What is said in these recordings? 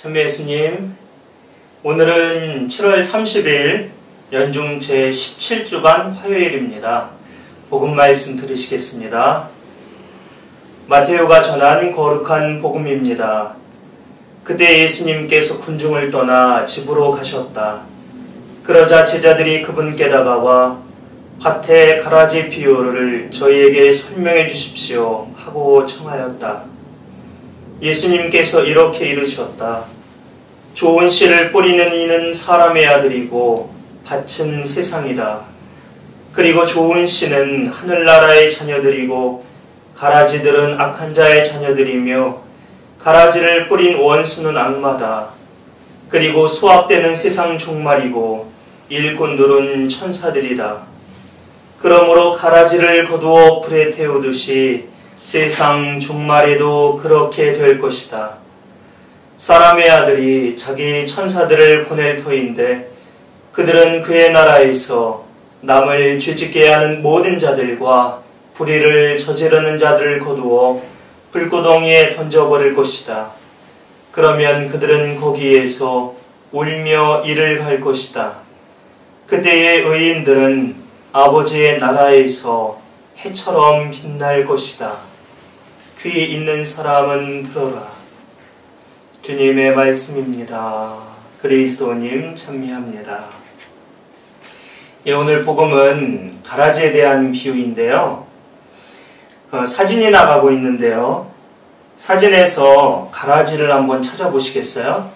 참배 예수님, 오늘은 7월 30일 연중 제17주간 화요일입니다. 복음 말씀 들으시겠습니다. 마테오가 전한 거룩한 복음입니다. 그때 예수님께서 군중을 떠나 집으로 가셨다. 그러자 제자들이 그분께 다가와 밭의 가라지 비유를 저희에게 설명해 주십시오 하고 청하였다. 예수님께서 이렇게 이르셨다. 좋은 씨를 뿌리는 이는 사람의 아들이고 밭은 세상이다. 그리고 좋은 씨는 하늘나라의 자녀들이고 가라지들은 악한 자의 자녀들이며 가라지를 뿌린 원수는 악마다. 그리고 수확되는 세상 종말이고 일꾼들은 천사들이다. 그러므로 가라지를 거두어 불에 태우듯이 세상 종말에도 그렇게 될 것이다. 사람의 아들이 자기 천사들을 보낼 터인데 그들은 그의 나라에서 남을 죄짓게 하는 모든 자들과 불의를 저지르는 자들을 거두어 불구덩이에 던져버릴 것이다. 그러면 그들은 거기에서 울며 이를 갈 것이다. 그때의 의인들은 아버지의 나라에서 해처럼 빛날 것이다. 귀 있는 사람은 들어라. 주님의 말씀입니다. 그리스도님 찬미합니다. 오늘 복음은 가라지에 대한 비유인데요. 사진이 나가고 있는데요. 사진에서 가라지를 한번 찾아보시겠어요?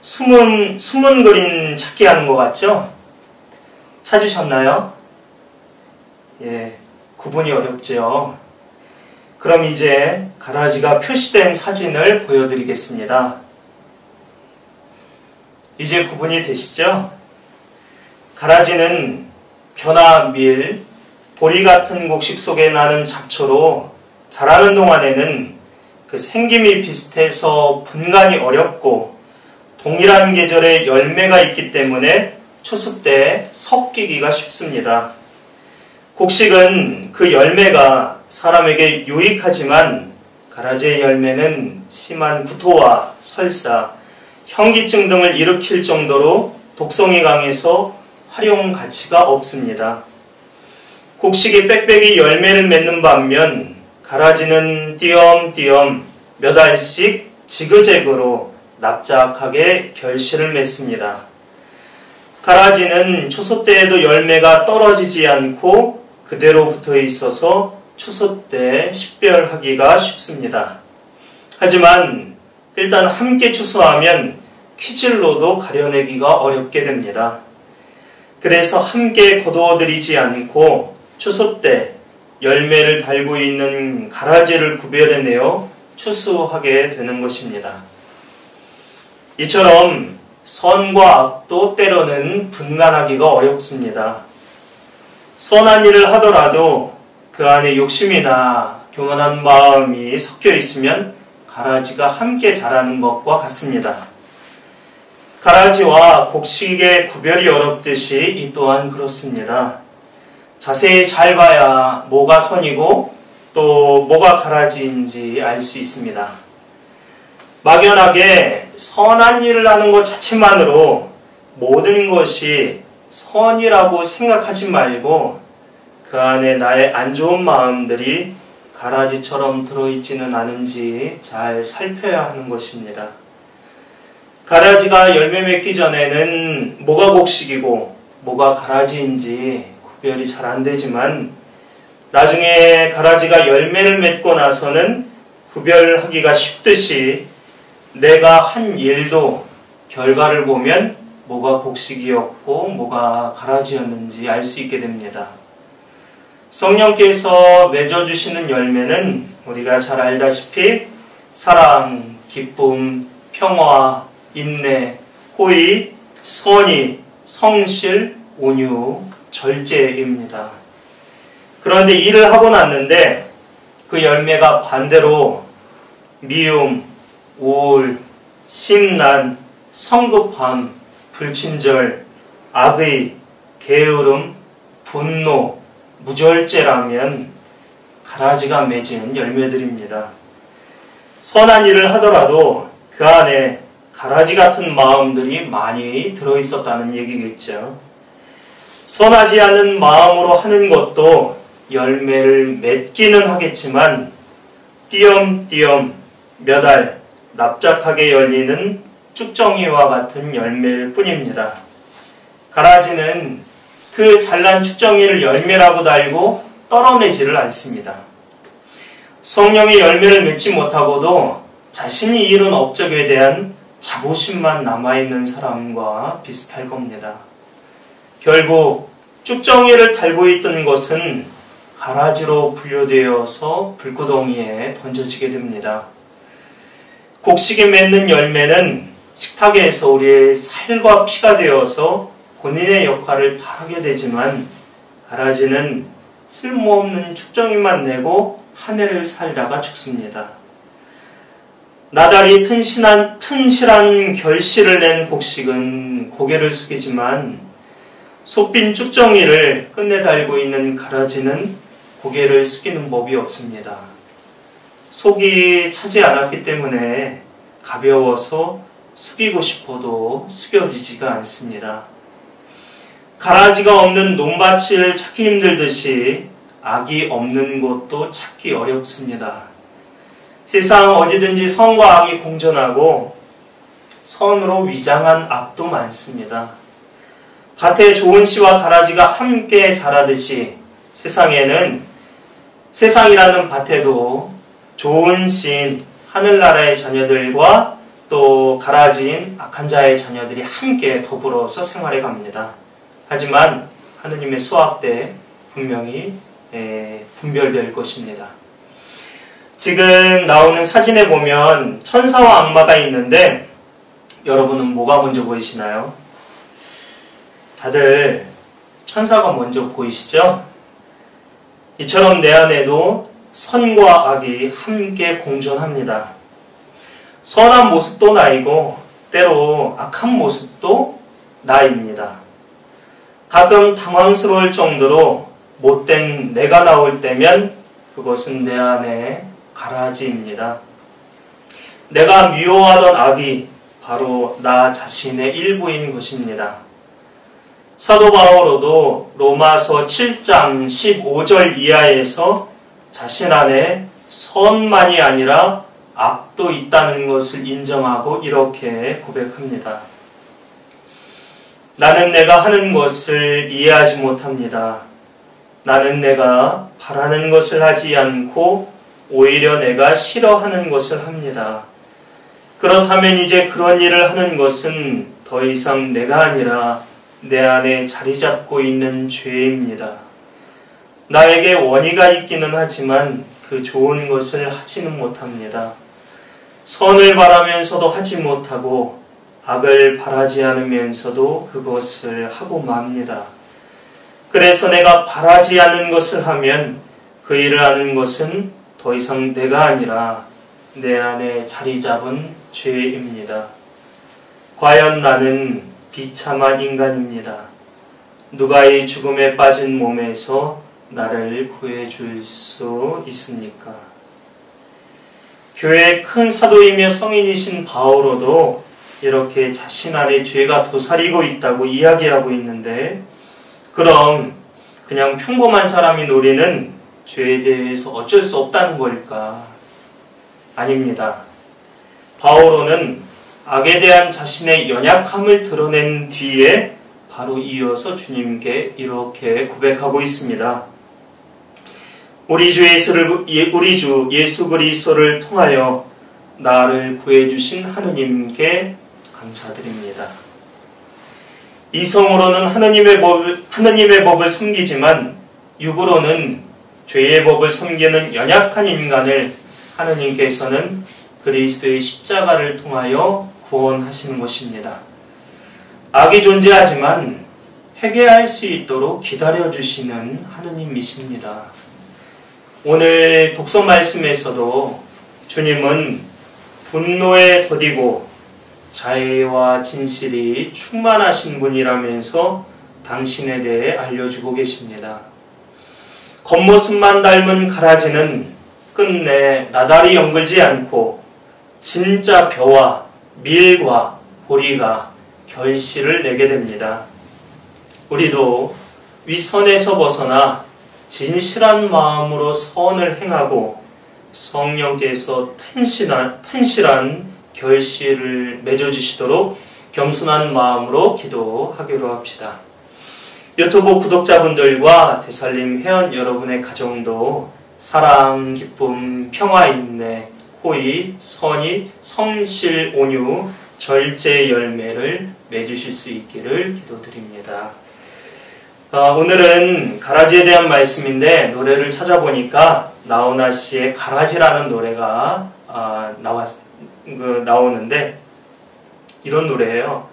숨은 그림 찾기 하는 것 같죠? 찾으셨나요? 예, 구분이 어렵죠. 그럼 이제 가라지가 표시된 사진을 보여드리겠습니다. 이제 구분이 되시죠? 가라지는 벼나 밀, 보리 같은 곡식 속에 나는 잡초로 자라는 동안에는 그 생김이 비슷해서 분간이 어렵고 동일한 계절에 열매가 있기 때문에 추수 때 섞이기가 쉽습니다. 곡식은 그 열매가 사람에게 유익하지만 가라지의 열매는 심한 구토와 설사, 현기증 등을 일으킬 정도로 독성이 강해서 활용 가치가 없습니다. 곡식이 빽빽이 열매를 맺는 반면 가라지는 띄엄띄엄 몇 알씩 지그재그로 납작하게 결실을 맺습니다. 가라지는 추수 때에도 열매가 떨어지지 않고 그대로 붙어 있어서 추수 때 식별하기가 쉽습니다. 하지만 일단 함께 추수하면 키질로도 가려내기가 어렵게 됩니다. 그래서 함께 거두어들이지 않고 추수 때 열매를 달고 있는 가라지를 구별해내어 추수하게 되는 것입니다. 이처럼 선과 악도 때로는 분간하기가 어렵습니다. 선한 일을 하더라도 그 안에 욕심이나 교만한 마음이 섞여 있으면 가라지가 함께 자라는 것과 같습니다. 가라지와 곡식의 구별이 어렵듯이 이 또한 그렇습니다. 자세히 잘 봐야 뭐가 선이고 또 뭐가 가라지인지 알 수 있습니다. 막연하게 선한 일을 하는 것 자체만으로 모든 것이 선이라고 생각하지 말고 그 안에 나의 안 좋은 마음들이 가라지처럼 들어있지는 않은지 잘 살펴야 하는 것입니다. 가라지가 열매 맺기 전에는 뭐가 곡식이고 뭐가 가라지인지 구별이 잘 안 되지만 나중에 가라지가 열매를 맺고 나서는 구별하기가 쉽듯이 내가 한 일도 결과를 보면 뭐가 곡식이었고 뭐가 가라지였는지 알 수 있게 됩니다. 성령께서 맺어주시는 열매는 우리가 잘 알다시피 사랑, 기쁨, 평화, 인내, 호의, 선의, 성실, 온유, 절제입니다. 그런데 일을 하고 났는데 그 열매가 반대로 미움, 우울, 심란, 성급함, 불친절, 악의, 게으름, 분노, 무절제라면 가라지가 맺은 열매들입니다. 선한 일을 하더라도 그 안에 가라지 같은 마음들이 많이 들어있었다는 얘기겠죠. 선하지 않은 마음으로 하는 것도 열매를 맺기는 하겠지만 띄엄띄엄 몇 알 납작하게 열리는 쭉정이와 같은 열매일 뿐입니다. 가라지는 그 잘난 쭉정이를 열매라고 달고 떨어내지를 않습니다. 성령의 열매를 맺지 못하고도 자신이 이룬 업적에 대한 자부심만 남아있는 사람과 비슷할 겁니다. 결국 쭉정이를 달고 있던 것은 가라지로 분류되어서 불구덩이에 던져지게 됩니다. 곡식에 맺는 열매는 식탁에서 우리의 살과 피가 되어서 본인의 역할을 다하게 되지만 가라지는 쓸모없는 쭉정이만 내고 한 해를 살다가 죽습니다. 나달이 튼실한 결실을 낸 곡식은 고개를 숙이지만 솟빈 쭉정이를 끝내 달고 있는 가라지는 고개를 숙이는 법이 없습니다. 속이 차지 않았기 때문에 가벼워서 숙이고 싶어도 숙여지지가 않습니다. 가라지가 없는 논밭을 찾기 힘들듯이 악이 없는 곳도 찾기 어렵습니다. 세상 어디든지 선과 악이 공존하고 선으로 위장한 악도 많습니다. 밭에 좋은 씨와 가라지가 함께 자라듯이 세상이라는 밭에도 좋은 씨인 하늘나라의 자녀들과 또 가라지인 악한 자의 자녀들이 함께 더불어서 생활해 갑니다. 하지만 하느님의 수확 때 분명히 분별될 것입니다. 지금 나오는 사진에 보면 천사와 악마가 있는데 여러분은 뭐가 먼저 보이시나요? 다들 천사가 먼저 보이시죠? 이처럼 내 안에도 선과 악이 함께 공존합니다. 선한 모습도 나이고 때로 악한 모습도 나입니다. 가끔 당황스러울 정도로 못된 내가 나올 때면 그것은 내 안에 가라지입니다. 내가 미워하던 악이 바로 나 자신의 일부인 것입니다. 사도 바오로도 로마서 7장 15절 이하에서 자신 안에 선만이 아니라 악도 있다는 것을 인정하고 이렇게 고백합니다. 나는 내가 하는 것을 이해하지 못합니다. 나는 내가 바라는 것을 하지 않고 오히려 내가 싫어하는 것을 합니다. 그렇다면 이제 그런 일을 하는 것은 더 이상 내가 아니라 내 안에 자리 잡고 있는 죄입니다. 나에게 원의가 있기는 하지만 그 좋은 것을 하지는 못합니다. 선을 바라면서도 하지 못하고 악을 바라지 않으면서도 그것을 하고 맙니다. 그래서 내가 바라지 않는 것을 하면 그 일을 하는 것은 더 이상 내가 아니라 내 안에 자리 잡은 죄입니다. 과연 나는 비참한 인간입니다. 누가 이 죽음에 빠진 몸에서 나를 구해줄 수 있습니까? 교회의 큰 사도이며 성인이신 바오로도 이렇게 자신 안에 죄가 도사리고 있다고 이야기하고 있는데 그럼 그냥 평범한 사람이 노리는 죄에 대해서 어쩔 수 없다는 걸까? 아닙니다. 바오로는 악에 대한 자신의 연약함을 드러낸 뒤에 바로 이어서 주님께 이렇게 고백하고 있습니다. 우리 주 예수 그리스도를 통하여 나를 구해주신 하느님께 감사드립니다. 이성으로는 하느님의 법을 섬기지만 육으로는 죄의 법을 섬기는 연약한 인간을 하느님께서는 그리스도의 십자가를 통하여 구원하시는 것입니다. 악이 존재하지만 회개할 수 있도록 기다려주시는 하느님이십니다. 오늘 독서 말씀에서도 주님은 분노에 더디고 자애와 진실이 충만하신 분이라면서 당신에 대해 알려주고 계십니다. 겉모습만 닮은 가라지는 끝내 나달이 연글지 않고 진짜 벼와 밀과 보리가 결실을 내게 됩니다. 우리도 위선에서 벗어나 진실한 마음으로 선을 행하고 성령께서 튼실한 결실을 맺어주시도록 겸손한 마음으로 기도하기로 합시다. 유튜브 구독자분들과 대살림 회원 여러분의 가정도 사랑, 기쁨, 평화, 인내, 호의, 선의, 성실, 온유, 절제 열매를 맺으실 수 있기를 기도드립니다. 오늘은 가라지에 대한 말씀인데 노래를 찾아보니까 나훈아 씨의 가라지라는 노래가 나오는데 이런 노래예요.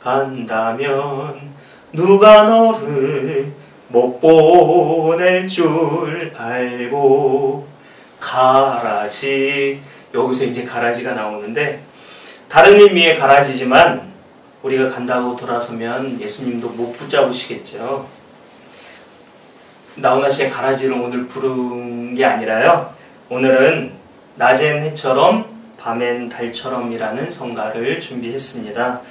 간다면 누가 너를 못 보낼 줄 알고 가라지. 여기서 이제 가라지가 나오는데 다른 의미의 가라지지만 우리가 간다고 돌아서면 예수님도 못 붙잡으시겠죠. 나훈아 씨의 가라지를 오늘 부른 게 아니라요. 오늘은 낮엔 해처럼 밤엔 달처럼이라는 성가를 준비했습니다.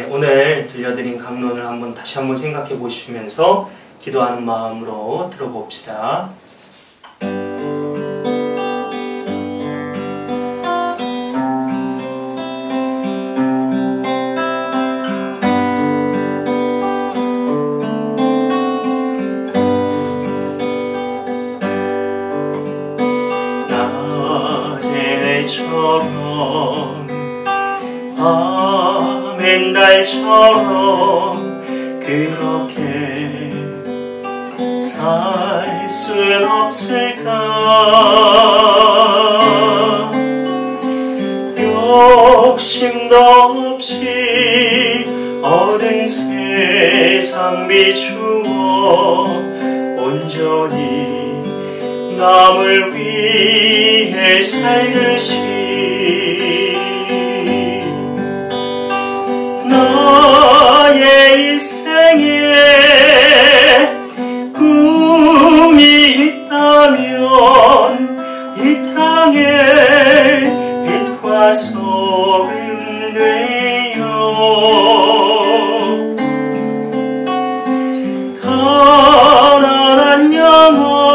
오늘 들려드린 강론을 다시 한번 생각해 보시면서 기도하는 마음으로 들어봅시다. 밤엔 달처럼 그렇게 살 순 없을까? 욕심도 없이 얻은 세상 비추어 온전히 남을 위해 살듯이 나의 일생에 꿈이 있다면 이 땅에 빛과 소금 되어 가난한 영혼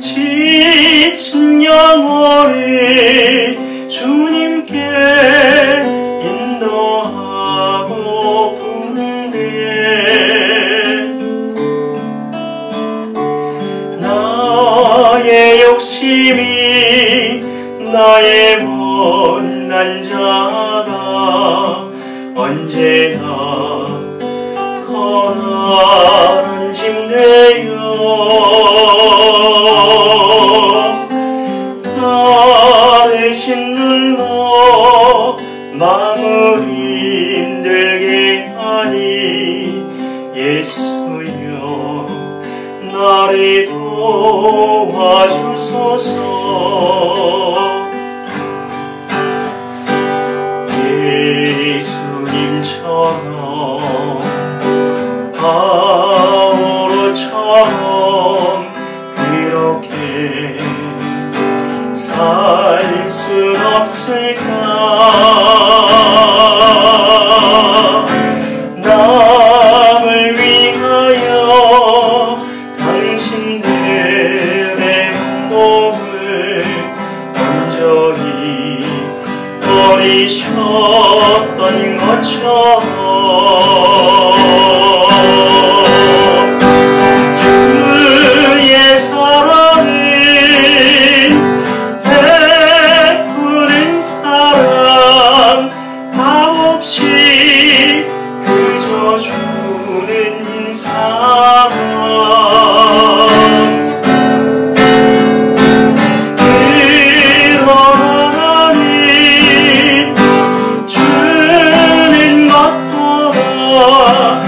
지친 영혼을 주님께 인도하고 분대 나의 욕심이 나의 못난 자가 언제나 거라는 짐 되어 나를 짓눌러 마음을 힘들게 하니 예수여 나를 도와주소서. 예수님처럼 바울처럼 그렇게 살 순 없을까? 남을 위하여 당신들의 몸을 온전히 버리셨던 것처럼 주의 사랑을 베푸는 사랑 값없이 그저 주는 사랑 주는 것보다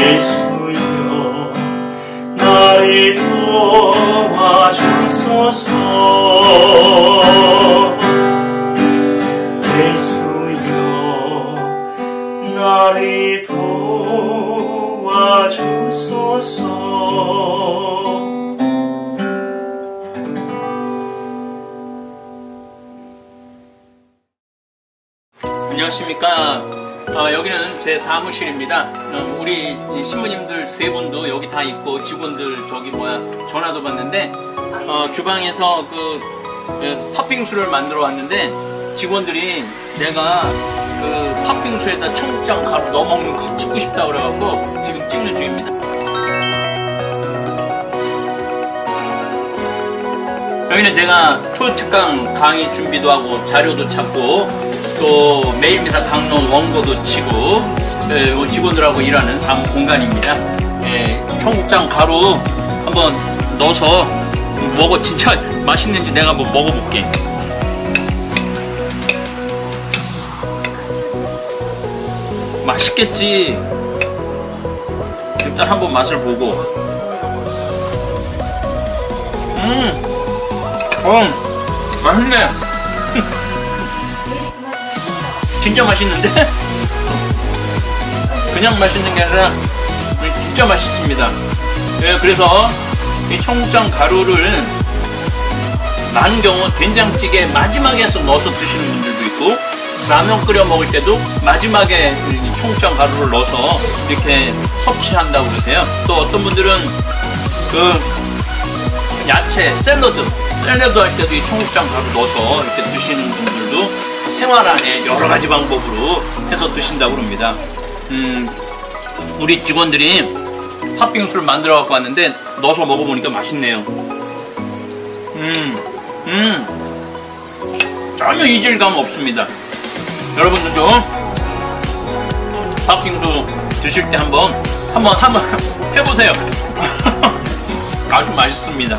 예수여 나를 도와주소서. 예수여 나를 도와주소서. 안녕하십니까. 여기는 제 사무실입니다. 우리 신부님들 세 분도 여기 다 있고, 직원들 전화도 받는데, 주방에서 팥빙수를 만들어 왔는데, 직원들이 내가 팥빙수에다 청국장 가루 넣어 먹는 거 찍고 싶다 그래갖고 지금 찍는 중입니다. 여기는 제가 초특강 강의 준비도 하고 자료도 찾고 또 매일미사 강론 원고도 치고 직원들하고 일하는 사무 공간입니다. 청국장 가루 한번 넣어서 진짜 맛있는지 내가 한번 먹어볼게. 맛있겠지. 일단 한번 맛을 보고. 맛있네. 진짜 맛있는데? 그냥 맛있는 게 아니라 진짜 맛있습니다. 그래서 이 청국장 가루를 많은 경우 된장찌개 마지막에 넣어서 드시는 분들도 있고, 라면 끓여 먹을 때도 마지막에 청국장 가루를 넣어서 이렇게 섭취한다고 그러세요. 또 어떤 분들은 야채, 샐러드 할 때도 이 청국장 가루 넣어서 이렇게 드시는 분들도 생활 안에 여러 가지 방법으로 해서 드신다고 그럽니다. 우리 직원들이 팥빙수를 만들어 갖고 왔는데 넣어서 먹어보니까 맛있네요. 전혀 이질감 없습니다. 여러분들도 팥빙수 드실 때 한번 해보세요. 아주 맛있습니다.